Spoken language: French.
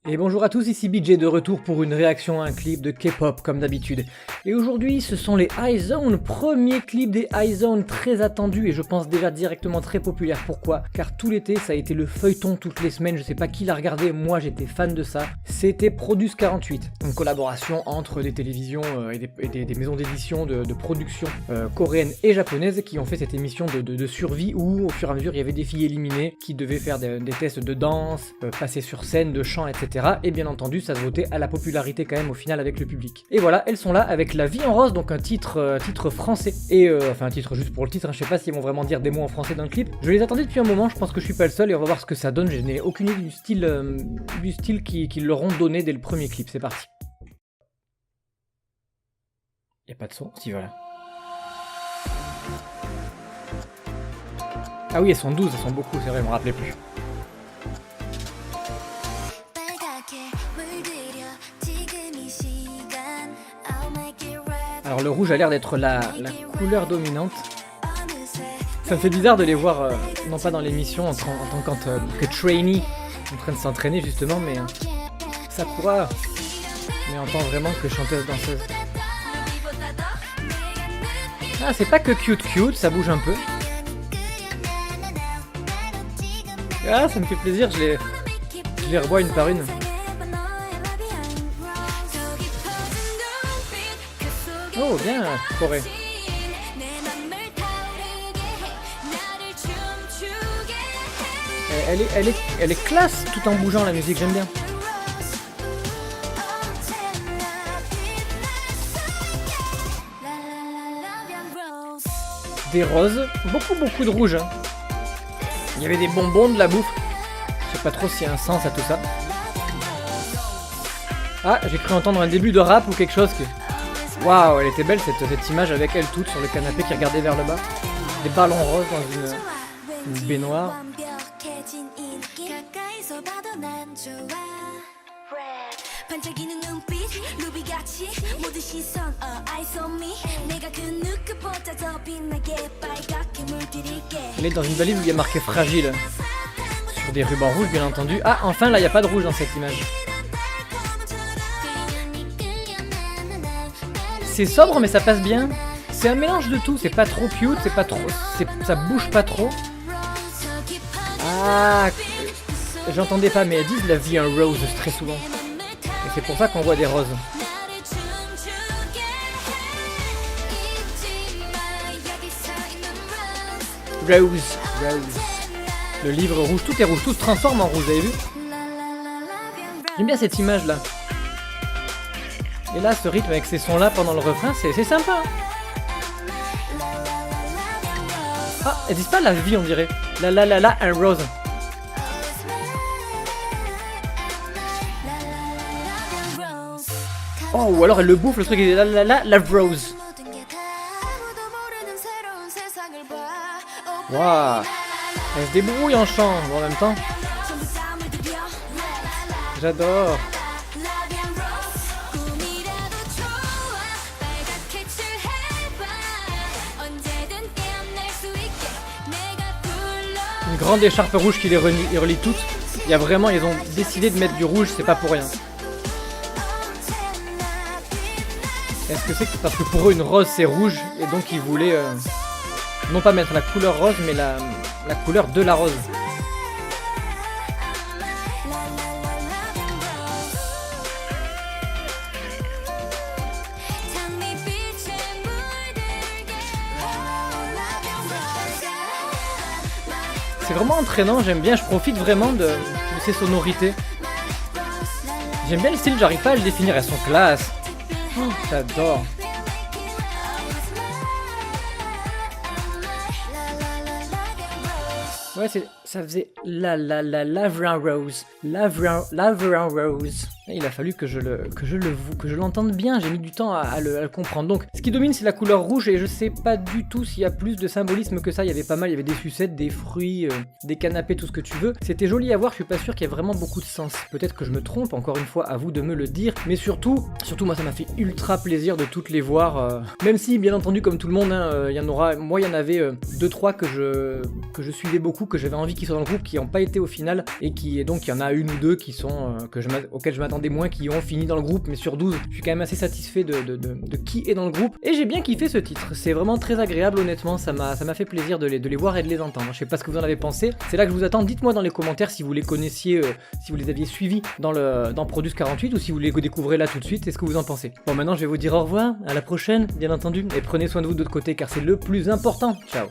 Et bonjour à tous, ici BJ de retour pour une réaction à un clip de K-pop comme d'habitude. Et aujourd'hui ce sont les iZone, premier clip des iZone très attendu et je pense déjà directement très populaire. Pourquoi? Car tout l'été ça a été le feuilleton toutes les semaines, je sais pas qui l'a regardé, moi j'étais fan de ça. C'était Produce 48, une collaboration entre des télévisions et des maisons d'édition de production coréennes et japonaises qui ont fait cette émission de survie où au fur et à mesure il y avait des filles éliminées qui devaient faire des tests de danse, passer sur scène, de chant, etc. Et bien entendu, ça se votait à la popularité quand même au final avec le public. Et voilà, elles sont là avec La Vie en Rose, donc un titre français. Et enfin un titre juste pour le titre, hein, je sais pas s'ils vont vraiment dire des mots en français dans le clip. Je les attendais depuis un moment, je pense que je suis pas le seul et on va voir ce que ça donne. Je n'ai aucune idée du style qu'ils leur ont donné dès le premier clip. C'est parti. Y a pas de son, si voilà. Ah oui, elles sont 12, elles sont beaucoup, c'est vrai, je me rappelais plus. Alors le rouge a l'air d'être la couleur dominante. Ça me fait bizarre de les voir, non pas dans l'émission en tant que trainee, en train de s'entraîner justement, mais Sakura, mais en tant vraiment que chanteuse danseuse. Ah, c'est pas que cute, ça bouge un peu. Ah, ça me fait plaisir, je les revois une par une. Oh, bien, Corée. Elle est classe tout en bougeant la musique, j'aime bien. Des roses, beaucoup de rouge. Hein. Il y avait des bonbons, de la bouffe. Je sais pas trop s'il y a un sens à tout ça. Ah, j'ai cru entendre un début de rap ou quelque chose qui... Waouh, elle était belle cette image avec elle toute sur le canapé qui regardait vers le bas. Des ballons roses dans une baignoire. Elle est dans une valise où il y a marqué fragile. Sur des rubans rouges bien entendu. Ah, enfin là il n'y a pas de rouge dans cette image. C'est sobre mais ça passe bien. C'est un mélange de tout, c'est pas trop cute, c'est pas trop. Ça bouge pas trop. Ah, j'entendais pas, mais elles disent La Vie en Rose très souvent. Et c'est pour ça qu'on voit des roses. Rose. Le livre rouge, tout est rouge, tout se transforme en rouge, vous avez vu? J'aime bien cette image là. Et là, ce rythme avec ces sons là pendant le refrain, c'est sympa. Ah, elles disent pas la vie, on dirait. La, and rose. Oh, ou alors elle le bouffe, le truc, il est la rose. Waouh. Elle se débrouille en chant, en même temps. J'adore. Une grande écharpe rouge qui les relie toutes. Il y a vraiment, ils ont décidé de mettre du rouge, c'est pas pour rien. Est-ce que c'est parce que pour eux une rose c'est rouge et donc ils voulaient non pas mettre la couleur rose mais la couleur de la rose. C'est vraiment entraînant, j'aime bien, je profite vraiment de ces sonorités. J'aime bien le style, j'arrive pas à le définir, elles sont classe. Oh, j'adore. Ouais, ça faisait la Love Rose. Et il a fallu que je l'entende bien, j'ai mis du temps à le comprendre. Donc ce qui domine c'est la couleur rouge et je sais pas du tout s'il y a plus de symbolisme que ça, il y avait pas mal, il y avait des sucettes, des fruits, des canapés, tout ce que tu veux. C'était joli à voir, je suis pas sûr qu'il y ait vraiment beaucoup de sens. Peut-être que je me trompe, encore une fois à vous de me le dire, mais surtout moi ça m'a fait ultra plaisir de toutes les voir, même si bien entendu comme tout le monde, il y en avait 2-3 que je suivais beaucoup, que j'avais envie qu'ils soient dans le groupe, qui n'ont pas été au final, et donc il y en a une ou deux qui sont auxquels je m'attendais moins, qui ont fini dans le groupe, mais sur 12, je suis quand même assez satisfait de qui est dans le groupe, et j'ai bien kiffé ce titre, c'est vraiment très agréable honnêtement, ça m'a fait plaisir de les voir et de les entendre. Je sais pas ce que vous en avez pensé, c'est là que je vous attends, dites-moi dans les commentaires si vous les connaissiez, si vous les aviez suivis dans Produce 48, ou si vous les découvrez là tout de suite, et ce que vous en pensez. Bon, maintenant je vais vous dire au revoir, à la prochaine bien entendu, et prenez soin de vous de l'autre côté car c'est le plus important. Ciao.